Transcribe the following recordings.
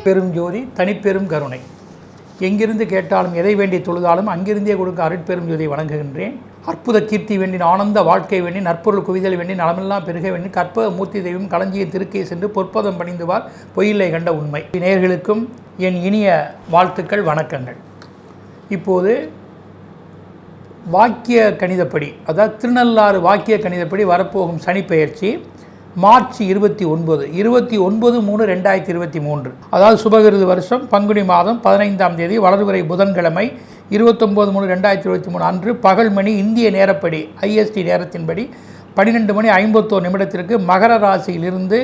பெரும் ஜோதி தனிப்பெரும் கருணை. எங்கிருந்து கேட்டாலும் எதை வேண்டி தொழுதாலும் அங்கிருந்தே கொடுக்க அருட்பெரும் ஜோதியை வணங்குகின்றேன். அற்புத கீர்த்தி வேண்டி ஆனந்த வாழ்க்கை வேண்டி நற்பொருள் குவிதல் வேண்டி நலமெல்லாம் பெருக வேண்டி கற்பக மூர்த்தி தெய்வம் களஞ்சிய திருக்கை சென்று பொற்பதம் பணிந்துவார் பொய்யில்லை கண்ட உண்மை. நேயர்களுக்கும் என் இனிய வாழ்த்துக்கள், வணக்கங்கள். இப்போது வாக்கிய கணிதப்படி, அதாவது திருநள்ளாறு வாக்கிய கணிதப்படி வரப்போகும் சனிப்பெயர்ச்சி மார்ச் 29/3/2023, அதாவது சுபகிருது வருஷம் பங்குனி மாதம் 15ஆம் தேதி வளர்வரை புதன்கிழமை 29/3/2023 அன்று பகல் மணி இந்திய நேரப்படி IST நேரத்தின்படி 12:51 மகர ராசியிலிருந்து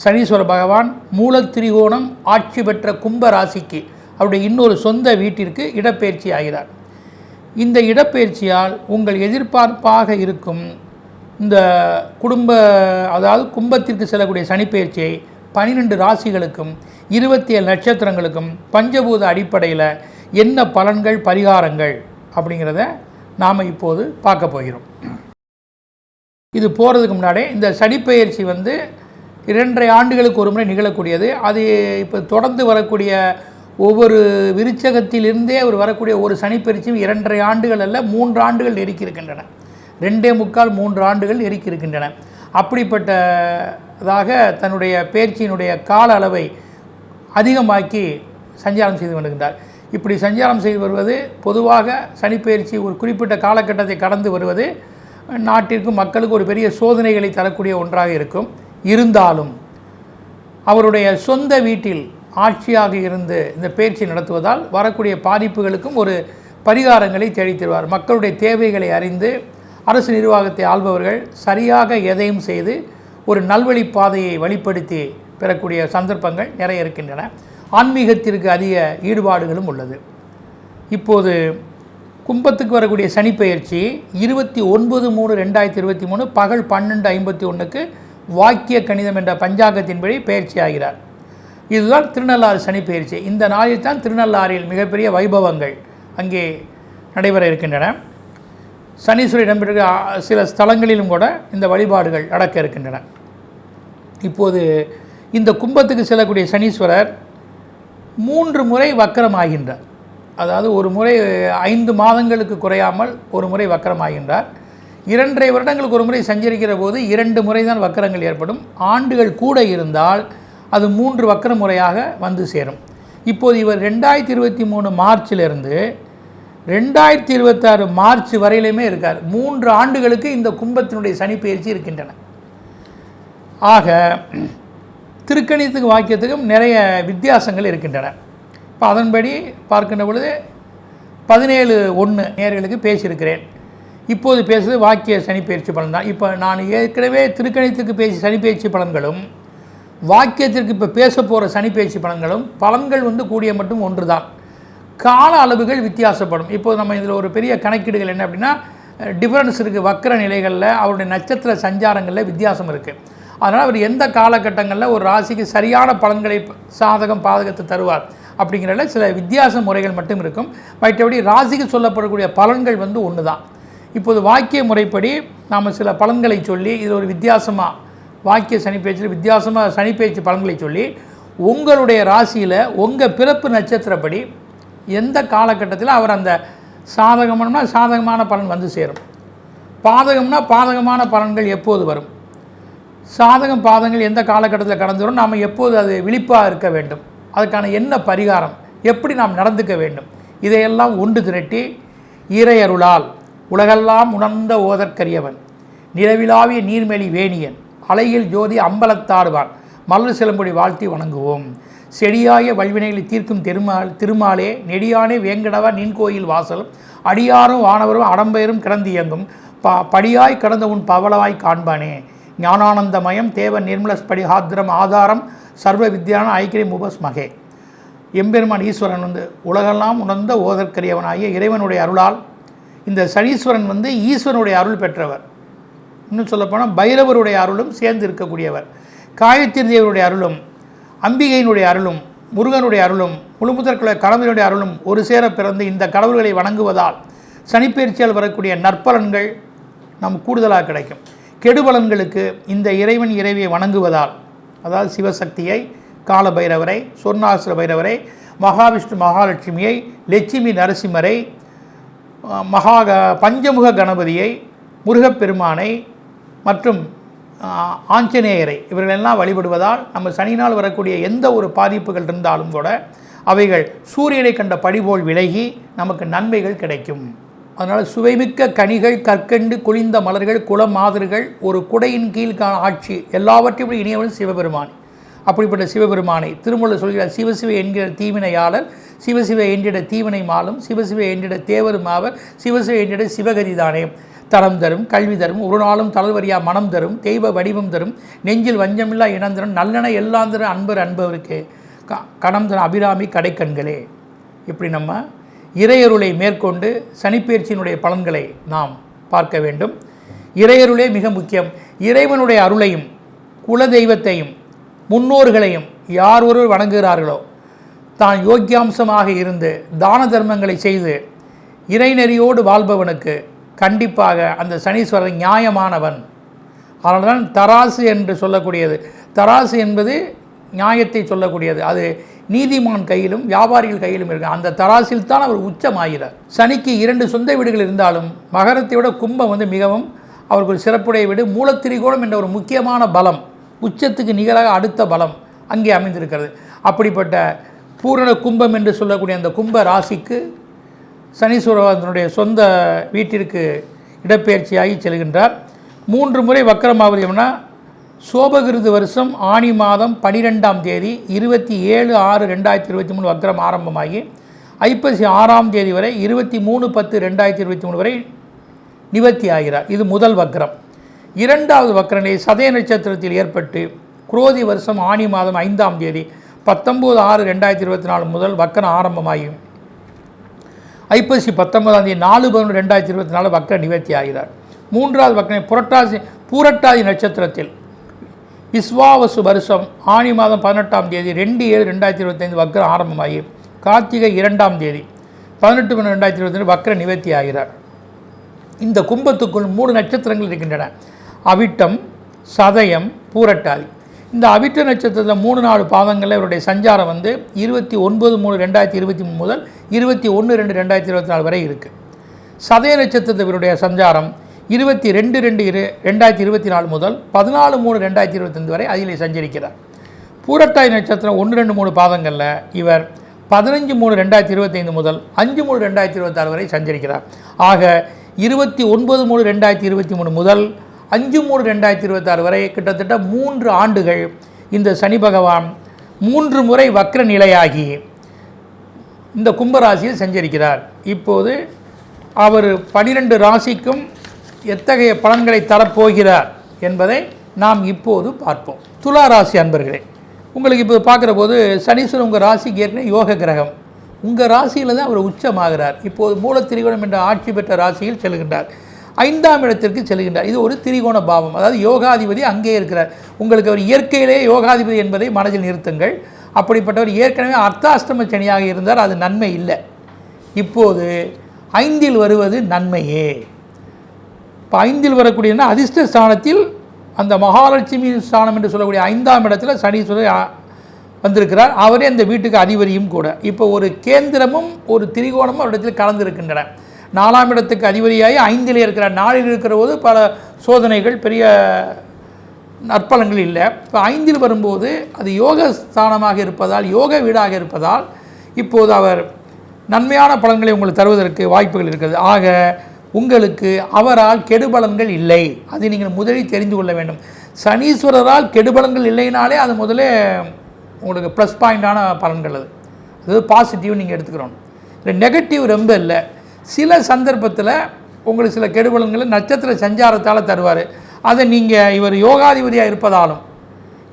சனீஸ்வர பகவான் மூலத்திரிகோணம் ஆட்சி பெற்ற கும்ப ராசிக்கு அவருடைய இன்னொரு சொந்த வீட்டிற்கு இடப்பெயர்ச்சி ஆகிறார். இந்த இடப்பெயர்ச்சியால் உங்கள் எதிர்பார்ப்பாக இருக்கும் இந்த அதாவது கும்பத்திற்கு செல்லக்கூடிய சனிப்பெயர்ச்சியை 12 ராசிகளுக்கும் 27 நட்சத்திரங்களுக்கும் பஞ்சபூத அடிப்படையில் என்ன பலன்கள் பரிகாரங்கள் அப்படிங்கிறத நாம் இப்போது பார்க்க போகிறோம். இது போகிறதுக்கு முன்னாடி இந்த சனிப்பெயர்ச்சி 2.5 ஆண்டுகளுக்கு ஒரு முறை நிகழக்கூடியது. அது இப்போ தொடர்ந்து வரக்கூடிய ஒவ்வொரு விருச்சகத்திலிருந்தே வரக்கூடிய ஒரு சனிப்பெயர்ச்சியும் 2.5 ஆண்டுகள் அல்ல, 3 ஆண்டுகள் நெருக்கி இருக்கின்றன. 2.75-3 ஆண்டுகள் நெருக்கி இருக்கின்றன. அப்படிப்பட்டதாக தன்னுடைய பெயர்ச்சியினுடைய கால அளவை அதிகமாக்கி சஞ்சாரம் செய்து வருகின்றார். இப்படி சஞ்சாரம் செய்து வருவது பொதுவாக சனிப்பெயர்ச்சி ஒரு குறிப்பிட்ட காலகட்டத்தை கடந்து வருவது நாட்டிற்கும் மக்களுக்கு ஒரு பெரிய சோதனைகளை தரக்கூடிய ஒன்றாக இருக்கும். இருந்தாலும் அவருடைய சொந்த வீட்டில் ஆட்சியாக இருந்து இந்த பெயர்ச்சி நடத்துவதால் வரக்கூடிய பாதிப்புகளுக்கும் ஒரு பரிகாரங்களை தேடித் தருவார். மக்களுடைய தேவைகளை அறிந்து அரசு நிர்வாகத்தை ஆள்பவர்கள் சரியாக எதையும் செய்து ஒரு நல்வழி பாதையை வழிப்படுத்தி பெறக்கூடிய சந்தர்ப்பங்கள் நிறைய இருக்கின்றன. ஆன்மீகத்திற்கு அதிக ஈடுபாடுகளும் உள்ளது. இப்போது கும்பத்துக்கு வரக்கூடிய சனிப்பெயர்ச்சி 29/3/2023 பகல் 12:51 வாக்கிய கணிதம் என்ற பஞ்சாங்கத்தின்படி பயிற்சி ஆகிறார். இதுதான் திருநள்ளாறு சனிப்பெயர்ச்சி. இந்த நாளில் தான் திருநள்ளாறில் மிகப்பெரிய வைபவங்கள் அங்கே நடைபெற இருக்கின்றன. சனீஸ்வரர் இடம்பெற்ற சில ஸ்தலங்களிலும் கூட இந்த வழிபாடுகள் நடக்க இருக்கின்றன. இப்போது இந்த கும்பத்துக்கு செல்லக்கூடிய சனீஸ்வரர் 3 முறை வக்கரமாகின்றார். அதாவது ஒரு முறை 5 மாதங்களுக்கு குறையாமல் ஒரு முறை வக்கரமாகின்றார். 2.5 வருடங்களுக்கு ஒரு முறை சஞ்சரிக்கிற போது 2 முறை தான் வக்கரங்கள் ஏற்படும். ஆண்டுகள் கூட இருந்தால் அது 3 வக்கர முறையாக வந்து சேரும். இப்போது இவர் 2023 மார்ச்சிலிருந்து 2026 மார்ச் வரையிலுமே இருக்கார். 3 ஆண்டுகளுக்கு இந்த கும்பத்தினுடைய சனிப்பெயர்ச்சி இருக்கின்றன. ஆக திருக்கணித்துக்கு வாக்கியத்துக்கும் நிறைய வித்தியாசங்கள் இருக்கின்றன. இப்போ அதன்படி பார்க்கின்ற பொழுது 17/1 நேயர்களுக்கு பேசியிருக்கிறேன். இப்போது பேசுவது வாக்கிய சனிப்பெயர்ச்சி பலன் தான். இப்போ நான் ஏற்கனவே திருக்கணித்துக்கு பேசி சனிப்பெயர்ச்சி பலன்களும் வாக்கியத்திற்கு இப்போ பேச போகிற சனிப்பெயர்ச்சி பலன்களும் பலன்கள் கூடிய மட்டும் ஒன்று தான். கால அளவுகள் வித்தியாசப்படும். இப்போது நம்ம இதில் ஒரு பெரிய கணக்கீடுகள் என்ன அப்படின்னா, டிஃபரன்ஸ் இருக்குது. வக்கர நிலைகளில் அவருடைய நட்சத்திர சஞ்சாரங்களில் வித்தியாசம் இருக்குது. அதனால் அவர் எந்த காலகட்டங்களில் ஒரு ராசிக்கு சரியான பலன்களை சாதகம் பாதகத்தை தருவார் அப்படிங்கிறதுல சில வித்தியாச முறைகள் மட்டும் இருக்கும். மற்றபடி ராசிக்கு சொல்லப்படக்கூடிய பலன்கள் ஒன்று தான். இப்போது வாக்கிய முறைப்படி நாம் சில பலன்களை சொல்லி இதில் ஒரு வித்தியாசமாக வாக்கிய சனிப்பெயர்ச்சியில் வித்தியாசமாக சனிப்பெயர்ச்சி பலன்களை சொல்லி உங்களுடைய ராசியில் உங்கள் பிறப்பு நட்சத்திரப்படி எந்த காலகட்டத்தில் அவர் அந்த சாதகம்னா சாதகமான பலன் சேரும், பாதகம்னா பாதகமான பலன்கள் எப்போது வரும், சாதகம் பாதங்கள் எந்த காலகட்டத்தில் கடந்து வரும், நாம் எப்போது அது விழிப்பாக இருக்க வேண்டும், அதுக்கான என்ன பரிகாரம், எப்படி நாம் நடந்துக்க வேண்டும், இதையெல்லாம் ஒன்று திரட்டி இறையருளால் உலகெல்லாம் உணர்ந்த ஓதற்கரியவன் நிலவிலாவிய நீர்மெளி வேணியன் அலையில் ஜோதி அம்பலத்தாடுவான் மலர் சிலம்பொடி வாழ்த்தி வணங்குவோம். செடியாய வல்வினைகளை தீர்க்கும் திருமாலே நெடியானே வேங்கடவா நின் கோயில் வாசலும் அடியாரும் வானவரும் அடம்பெயரும் கிடந்து இயங்கும் படியாய் கடந்த உன் பவளவாய் காண்பானே ஞானானந்தமயம் தேவ நிர்மலஸ்படிஹாத்திரம் ஆதாரம் சர்வ வித்யான ஐக்கியம் உபஸ்மகே. எம்பெருமான் ஈஸ்வரன் உலகெல்லாம் உணர்ந்த ஓதற்கரியவனாகிய இறைவனுடைய அருளால் இந்த சனீஸ்வரன் ஈஸ்வரனுடைய அருள் பெற்றவர். இன்னும் சொல்லப்போனால் பைரவருடைய அருளும் சேர்ந்து இருக்கக்கூடியவர். காயத்ரி தேவனுடைய அருளும் அம்பிகையினுடைய அருளும் முருகனுடைய அருளும் முழுமுதற்குள்ள கடவுளுடைய அருளும் ஒரு சேர பிறந்து இந்த கடவுள்களை வணங்குவதால் சனிப்பெயர்ச்சியால் வரக்கூடிய நற்பலன்கள் நம் கூடுதலாக கிடைக்கும். கெடுபலன்களுக்கு இந்த இறைவன் இறைவியை வணங்குவதால், அதாவது சிவசக்தியை, காலபைரவரை, சொர்ணாசுர பைரவரை, மகாவிஷ்ணு மகாலட்சுமியை, லட்சுமி நரசிம்மரை, பஞ்சமுக கணபதியை, முருகப்பெருமானை மற்றும் ஆஞ்சநேயரை இவர்களெல்லாம் வழிபடுவதால் நம்ம சனினால் வரக்கூடிய எந்த ஒரு பாதிப்புகள் இருந்தாலும் கூட அவைகள் சூரியனை கண்ட படிபோல் விலகி நமக்கு நன்மைகள் கிடைக்கும். அதனால் சுவைமிக்க கனிகள், கற்கண்டு, குளிர்ந்த மலர்கள், குளமாதர்கள், ஒரு குடையின் கீழ்கான ஆட்சி, எல்லாவற்றையும் இணையவன் சிவபெருமான். அப்படிப்பட்ட சிவபெருமானை திருமூலர் சொல்கிறார், சிவசிவ என்கிற தீவினையாளர், சிவசிவ என்றிட தீவினை மாலும், சிவசிவ என்றிட தேவருமாவர், சிவசிவ என்றிட சிவகதிதானே. தரம் தரும், கல்வி தரும், ஒரு நாளும் தளர்வரியா மனம் தரும், தெய்வ வடிவம் தரும், நெஞ்சில் வஞ்சமில்லா இனந்தரும், நல்லென எல்லாம் தரும் அன்பர் அன்பவருக்கு, கணம் தரும் அபிராமி கடைக்கண்களே. இப்படி நம்ம இறையருளை மேற்கொண்டு சனிப்பெயர்ச்சியினுடைய பலன்களை நாம் பார்க்க வேண்டும். இறையருளே மிக முக்கியம். இறைவனுடைய அருளையும் குலதெய்வத்தையும் முன்னோர்களையும் யார் ஒருவர் வணங்குகிறார்களோ, தான் யோக்கியாம்சமாக இருந்து தான தர்மங்களை செய்து இறைநெறியோடு வாழ்பவனுக்கு கண்டிப்பாக அந்த சனீஸ்வரன் நியாயமானவன். அதனால தான் தராசு என்று சொல்லக்கூடியது. தராசு என்பது நியாயத்தை சொல்லக்கூடியது. அது நீதிமான் கையிலும் வியாபாரிகள் கையிலும் இருக்கு. அந்த தராசில் தான் அவர் உச்சமாகிறார். சனிக்கு 2 சொந்த வீடுகள் இருந்தாலும் மகரத்தை விட கும்பம் மிகவும் அவருக்கு ஒரு சிறப்புடைய வீடு. மூலத்திரிகோணம் என்ற ஒரு முக்கியமான பலம், உச்சத்துக்கு நிகராக அடுத்த பலம் அங்கே அமைந்திருக்கிறது. அப்படிப்பட்ட பூரண கும்பம் என்று சொல்லக்கூடிய அந்த கும்ப ராசிக்கு சனீஸ்வரனுடைய சொந்த வீட்டிற்கு இடப்பெயர்ச்சியாகி செல்கின்றார். 3 முறை வக்கரமாவதுனா சோபகிருது வருஷம் ஆனி மாதம் 12ஆம் தேதி 27/6/2023 வக்கரம் ஆரம்பமாகி ஐப்பசி 6ஆம் தேதி வரை 23/10/2023 வரை நிவர்த்தி ஆகிறார். இது முதல் வக்கரம். 2வது வக்கரனை சதய நட்சத்திரத்தில் ஏற்பட்டு குரோதி வருஷம் ஆனி மாதம் 5ஆம் தேதி 19/6/2024 முதல் வக்கரம் ஆரம்பமாகி ஐப்பசி 19ஆம் தேதி 4/11/2024 வக்கர நிவர்த்தி ஆகிறார். 3வது வக்கரனை பூரட்டாதி நட்சத்திரத்தில் விஸ்வாவசு வருஷம் ஆனி மாதம் 18ஆம் தேதி 2/7/2025 வக்கரம் ஆரம்பமாகி கார்த்திகை 2ஆம் தேதி 18/12/2022 வக்கர நிவர்த்தி ஆகிறார். இந்த கும்பத்துக்குள் 3 நட்சத்திரங்கள் இருக்கின்றன. அவிட்டம், சதயம், பூரட்டாதி. இந்த அவிட்ட நட்சத்திரத்தில் 3-4 பாதங்களில் இவருடைய சஞ்சாரம் 29/3/2023 முதல் 21/2/2024 வரை இருக்குது. சதய நட்சத்திரத்தில் இவருடைய சஞ்சாரம் 22/2/2024 முதல் 14/3/2025 வரை அதில் சஞ்சரிக்கிறார். பூரட்டாதி நட்சத்திரம் 1-2-3 பாதங்களில் இவர் 15/3/2025 முதல் 5/3/2026 வரை சஞ்சரிக்கிறார். ஆக 29/3/2023 முதல் 5/3/2026 வரை கிட்டத்தட்ட 3 ஆண்டுகள் இந்த சனி பகவான் 3 முறை வக்ர நிலையாகி இந்த கும்பராசியில் சஞ்சரிக்கிறார். இப்போது அவர் 12 ராசிக்கும் எத்தகைய பலன்களை தரப்போகிறார் என்பதை நாம் இப்போது பார்ப்போம். துலா ராசி அன்பர்களே, உங்களுக்கு இப்போ பார்க்குற போது சனீஸ்வரன் உங்கள் ராசிக்கு ஏற்கனவே யோக கிரகம். உங்கள் ராசியில் தான் அவர் உச்சமாகிறார். இப்போது மூலத்திரிகோணம் என்ற ஆட்சி பெற்ற ராசியில் செல்கின்றார். 5ஆம் இடத்திற்கு செல்கின்றார். இது ஒரு திரிகோண பாவம், அதாவது யோகாதிபதி அங்கே இருக்கிறார். உங்களுக்கு அவர் இயற்கையிலே யோகாதிபதி என்பதை மனதில் நிறுத்துங்கள். அப்படிப்பட்டவர் ஏற்கனவே அர்த்தாஷ்டம சனியாக இருந்தார், அது நன்மை இல்லை. இப்போது 5இல் வருவது நன்மையே. இப்போ 5இல் வரக்கூடியனா அதிர்ஷ்ட ஸ்தானத்தில் அந்த மகாலட்சுமி ஸ்தானம் என்று சொல்லக்கூடிய 5ஆம் இடத்துல சனீஸ்வரர் வந்திருக்கிறார். அவரே அந்த வீட்டுக்கு அதிபதியும் கூட. இப்போ ஒரு கேந்திரமும் ஒரு திரிகோணமும் அவரிடத்தில் கலந்திருக்கின்றன. 4ஆம் இடத்துக்கு அதிபதியாகி 5இலே இருக்கிறார். 4இல் இருக்கிற போது பல சோதனைகள், பெரிய நற்பலன்கள் இல்லை. இப்போ 5இல் வரும்போது அது யோக ஸ்தானமாக இருப்பதால், யோக வீடாக இருப்பதால் இப்போது அவர் நன்மையான பலன்களை உங்களுக்கு தருவதற்கு வாய்ப்புகள் இருக்கிறது. ஆக உங்களுக்கு அவரால் கெடுபலன்கள் இல்லை. அதை நீங்கள் முதலில் தெரிந்து கொள்ள வேண்டும். சனீஸ்வரரால் கெடுபலன்கள் இல்லைனாலே அது முதலே உங்களுக்கு ப்ளஸ் பாயிண்டான பலன்கள். அது பாசிட்டிவ் நீங்கள் எடுத்துக்கிறோம். இல்லை நெகட்டிவ் ரொம்ப இல்லை. சில சந்தர்ப்பத்தில் உங்களுக்கு சில கெடுபலன்களை நட்சத்திர சஞ்சாரத்தால் தருவார். அதை நீங்கள் இவர் யோகாதிபதியாக இருப்பதாலும்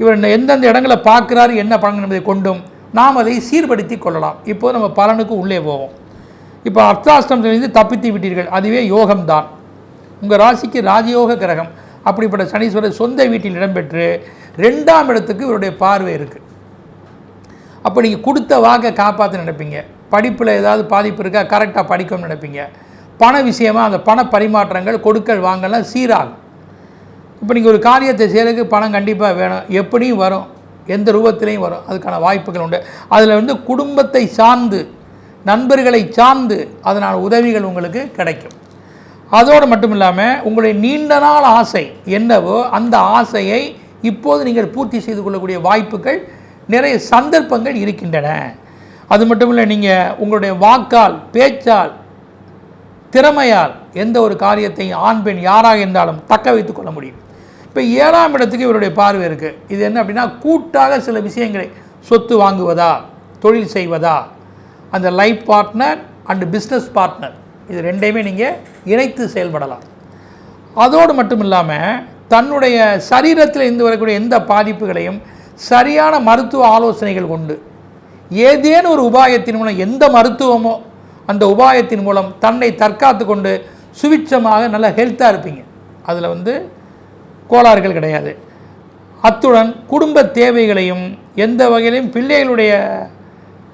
இவர் எந்தெந்த இடங்களை பார்க்குறாரு, என்ன பலன்கள் என்பதை கொண்டும் நாம் அதை சீர்படுத்தி கொள்ளலாம். இப்போது நம்ம பலனுக்கு உள்ளே போவோம். இப்போ அர்த்தாஷ்டமத்திலிருந்து தப்பித்து விட்டீர்கள், அதுவே யோகம்தான். உங்கள் ராசிக்கு ராஜயோக கிரகம். அப்படிப்பட்ட சனீஸ்வரர் சொந்த வீட்டில் இடம்பெற்று 2ஆம் இடத்துக்கு இவருடைய பார்வை இருக்குது. அப்போ நீங்கள் கொடுத்த வாக்கை காப்பாற்ற நினைப்பீங்க. படிப்பில் ஏதாவது பாதிப்பு இருக்கா, கரெக்டாக படிக்கணும்னு நினைப்பீங்க. பண விஷயமாக அந்த பண பரிமாற்றங்கள், கொடுக்கல் வாங்கலாம் சீராகும். இப்போ நீங்கள் ஒரு காரியத்தை செய்கிறதுக்கு பணம் கண்டிப்பாக வேணும், எப்படியும் வரும், எந்த ரூபத்திலையும் வரும், அதுக்கான வாய்ப்புகள் உண்டு. அதில் குடும்பத்தை சார்ந்து நண்பர்களை சார்ந்து அதனால் உதவிகள் உங்களுக்கு கிடைக்கும். அதோடு மட்டும் இல்லாமல் உங்களுடைய நீண்ட நாள் ஆசை என்னவோ அந்த ஆசையை இப்போது நீங்கள் பூர்த்தி செய்து கொள்ளக்கூடிய வாய்ப்புகள் நிறைய சந்தர்ப்பங்கள் இருக்கின்றன. அது மட்டும் இல்லை, நீங்கள் உங்களுடைய வாக்கால் பேச்சால் திறமையால் எந்த ஒரு காரியத்தையும் ஆண் பெண் யாராக இருந்தாலும் தக்க வைத்து கொள்ள முடியும். இப்போ 7ஆம் இடத்துக்கு இவருடைய பார்வை இருக்குது. இது என்ன அப்படின்னா, கூட்டாக சில விஷயங்களை சொத்து வாங்குவதா, தொழில் செய்வதா, அந்த life partner and business partner இது ரெண்டையுமே நீங்கள் இணைத்து செயல்படலாம். அதோடு மட்டும் இல்லாமல் தன்னுடைய சரீரத்தில் இருந்து வரக்கூடிய எந்த பாதிப்புகளையும் சரியான மருத்துவ ஆலோசனைகள் கொண்டு ஏதேனும் ஒரு உபாயத்தின் மூலம், எந்த மருத்துவமோ அந்த உபாயத்தின் மூலம் தன்னை தற்காத்து கொண்டு சுவிட்சமாக நல்ல ஹெல்த்தாக இருப்பீங்க. அதில் கோளாறுகள் கிடையாது. அத்துடன் குடும்ப தேவைகளையும் எந்த வகையிலையும் பிள்ளைகளுடைய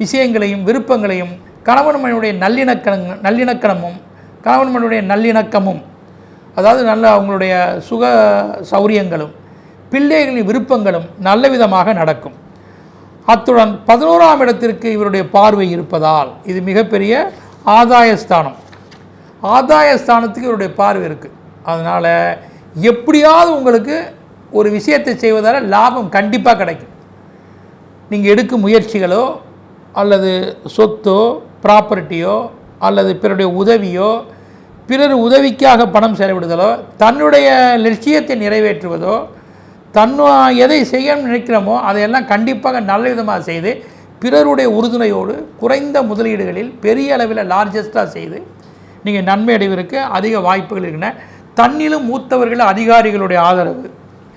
விஷயங்களையும் விருப்பங்களையும் கணவன் மனைவியுடைய நல்லிணக்கணமும் கணவன் மனைவியுடைய நல்லிணக்கமும், அதாவது நல்ல அவங்களுடைய சுக சௌரியங்களும் பிள்ளைகளின் விருப்பங்களும் நல்ல விதமாக நடக்கும். அத்துடன் 11ஆம் இடத்திற்கு இவருடைய பார்வை இருப்பதால் இது மிகப்பெரிய ஆதாயஸ்தானம். ஆதாயஸ்தானத்துக்கு இவருடைய பார்வை இருக்குது. அதனால் எப்படியாவது உங்களுக்கு ஒரு விஷயத்தை செய்வதால் லாபம் கண்டிப்பாக கிடைக்கும். நீங்கள் எடுக்கும் முயற்சிகளோ அல்லது சொத்தோ ப்ராப்பர்ட்டியோ அல்லது பிறருடைய உதவியோ பிறர் உதவிக்காக பணம் செலவிடுதலோ தன்னுடைய லட்சியத்தை நிறைவேற்றுவதோ எதை செய்யணும்னு நினைக்கிறோமோ அதையெல்லாம் கண்டிப்பாக நல்ல விதமாக செய்து பிறருடைய உறுதுணையோடு குறைந்த முதலீடுகளில் பெரிய அளவில் லார்ஜஸ்ட்டாக செய்து நீங்கள் நன்மை அடைவதற்கு அதிக வாய்ப்புகள் இருக்கின்றன. தன்னிலும் மூத்தவர்கள் அதிகாரிகளுடைய ஆதரவு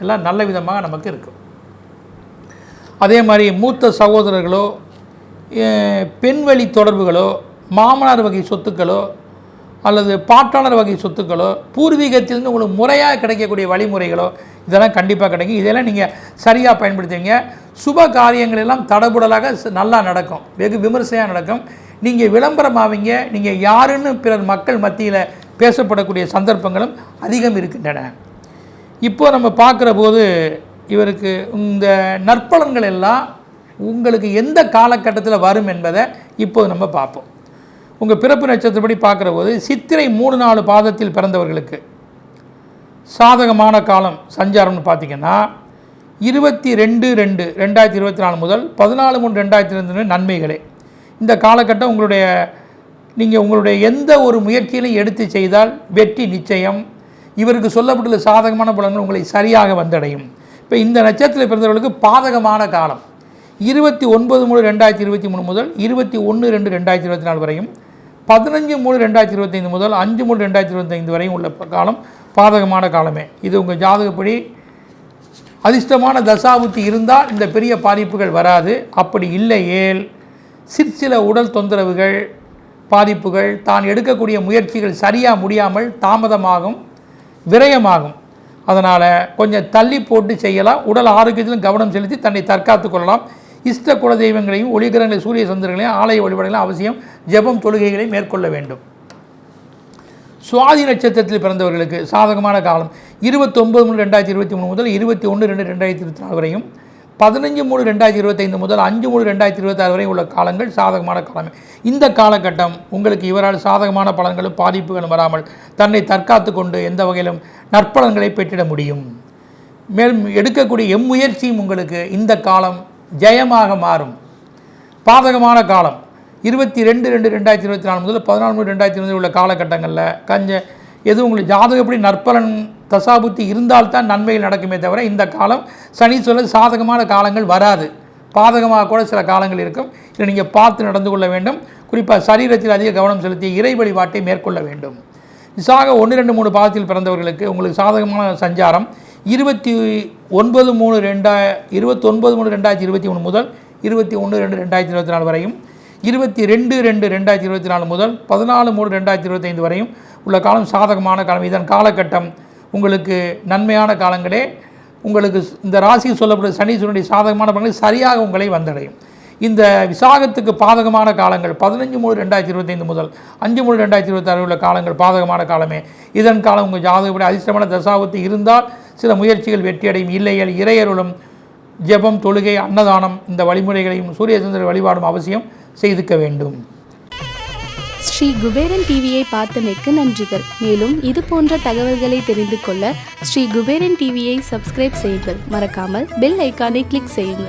எல்லாம் நல்ல விதமாக நமக்கு இருக்கும். அதே மாதிரி மூத்த சகோதரர்களோ பெண்வழி தொடர்புகளோ மாமனார் வகை சொத்துக்களோ அல்லது பாட்டாளர் வகை சொத்துக்களோ பூர்வீகத்திலிருந்து உங்களுக்கு முறையாக கிடைக்கக்கூடிய வழிமுறைகளோ இதெல்லாம் கண்டிப்பாக கிடைக்கும். இதெல்லாம் நீங்கள் சரியாக பயன்படுத்துவீங்க. சுப காரியங்கள் எல்லாம் தடபுடலாக நல்லா நடக்கும், வெகு விமர்சையாக நடக்கும். நீங்கள் விளம்பரமாவீங்க, நீங்கள் யாருன்னு பிறர் மக்கள் மத்தியில் பேசப்படக்கூடிய சந்தர்ப்பங்களும் அதிகம் இருக்கின்றன. இப்போது நம்ம பார்க்குற போது இவருக்கு இந்த நற்பலன்கள் எல்லாம் உங்களுக்கு எந்த காலகட்டத்தில் வரும் என்பதை இப்போது நம்ம பார்ப்போம். உங்கள் பிறப்பு நட்சத்திரப்படி பார்க்குற போது சித்திரை 3-4 பாதத்தில் பிறந்தவர்களுக்கு சாதகமான காலம் சஞ்சாரம்னு பார்த்திங்கன்னா 22/2/2024 முதல் 14/3/2022 நன்மைகளே. இந்த காலகட்டம் நீங்கள் உங்களுடைய எந்த ஒரு முயற்சியிலையும் எடுத்து செய்தால் வெற்றி நிச்சயம். இவருக்கு சொல்லப்பட்டுள்ள சாதகமான பலன்கள் உங்களை சரியாக வந்தடையும். இப்போ இந்த நட்சத்திரத்தில் பிறந்தவர்களுக்கு பாதகமான காலம் 29/3/2023 முதல் 21/2/2024 வரையும், 15/3/2025 முதல் 5/3/2025 வரையும் உள்ள காலம் பாதகமான காலமே. இது உங்கள் ஜாதகப்படி அதிர்ஷ்டமான தசாபுத்தி இருந்தால் இந்த பெரிய பாதிப்புகள் வராது. அப்படி இல்லையேல் சிற்சில உடல் தொந்தரவுகள் பாதிப்புகள், தான் எடுக்கக்கூடிய முயற்சிகள் சரியாக முடியாமல் தாமதமாகும், விரயமாகும். அதனால் கொஞ்சம் தள்ளி போட்டு செய்யலாம். உடல் ஆரோக்கியத்திலும் கவனம் செலுத்தி தன்னை தற்காத்து கொள்ளலாம். இஷ்ட குல தெய்வங்களையும் ஒளிகிரகங்களை சூரிய சந்திரங்களையும் ஆலய வழிபாடுகளையும் அவசியம் ஜெபம் தொழுகைகளையும் மேற்கொள்ள வேண்டும். சுவாதி நட்சத்திரத்தில் பிறந்தவர்களுக்கு சாதகமான காலம் 29/3/2023 முதல் 21/2/2024 வரையும், 15/3/2025 முதல் 5/3/2026 வரை உள்ள காலங்கள் சாதகமான காலமே. இந்த காலகட்டம் உங்களுக்கு இவரால் சாதகமான பலன்களும் பாதிப்புகளும் வராமல் தன்னை தற்காத்து கொண்டு எந்த வகையிலும் நற்பலன்களை பெற்றிட முடியும். மேலும் எடுக்கக்கூடிய எம்முயற்சியும் உங்களுக்கு இந்த காலம் ஜெயமாக மாறும். பாதகமான காலம் 22/2/2024 முதல் 14/3/2020 உள்ள காலகட்டங்களில் எது உங்களுக்கு ஜாதகப்படி நற்பலன் தசாபுத்தி இருந்தால்தான் நன்மைகள் நடக்குமே தவிர இந்த காலம் சனி சொல்ல சாதகமான காலங்கள் வராது. பாதகமாக கூட சில காலங்கள் இருக்கும். இதை நீங்கள் பார்த்து நடந்து கொள்ள வேண்டும். குறிப்பாக சரீரத்தில் அதிக கவனம் செலுத்தி இறை வழிபாட்டை மேற்கொள்ள வேண்டும். விசாக 1, 2, 3 பாதத்தில் பிறந்தவர்களுக்கு உங்களுக்கு சாதகமான சஞ்சாரம் 29/3/2023 முதல் 21/2/2024 வரையும், 22/2/2024 முதல் 14/3/2025 வரையும் உள்ள காலம் சாதகமான காலம். இதன் காலகட்டம் உங்களுக்கு நன்மையான காலங்களே. உங்களுக்கு இந்த ராசியில் சொல்லப்பட்ட சனீஸ்வரனுடைய சாதகமான பலன்கள் சரியாக உங்களை வந்தடையும். இந்த விசாகத்துக்கு பாதகமான காலங்கள் 15/3/2025 முதல் 5/3/2026 உள்ள காலங்கள் பாதகமான காலமே. இதன் காலம் உங்கள் ஜாதகப்படி அதிர்ஷ்டமான தசாபுத்தி இருந்தால் சில முயற்சிகள் வெற்றியடையும். இல்லையல் இறையருளும் ஜெபம், தொழுகை, அன்னதானம் இந்த வழிமுறைகளையும் சூரியசந்திர வழிபாடும் அவசியம் செய்துக்க வேண்டும். ஸ்ரீ குபேரன் டிவியை பார்த்தமைக்கு நன்றிகள். மேலும் இது போன்ற தகவல்களை தெரிந்து கொள்ள ஸ்ரீ குபேரன் டிவியை சப்ஸ்கிரைப் செய்யுங்கள். மறக்காமல் பெல் ஐக்கானை கிளிக் செய்யுங்கள்.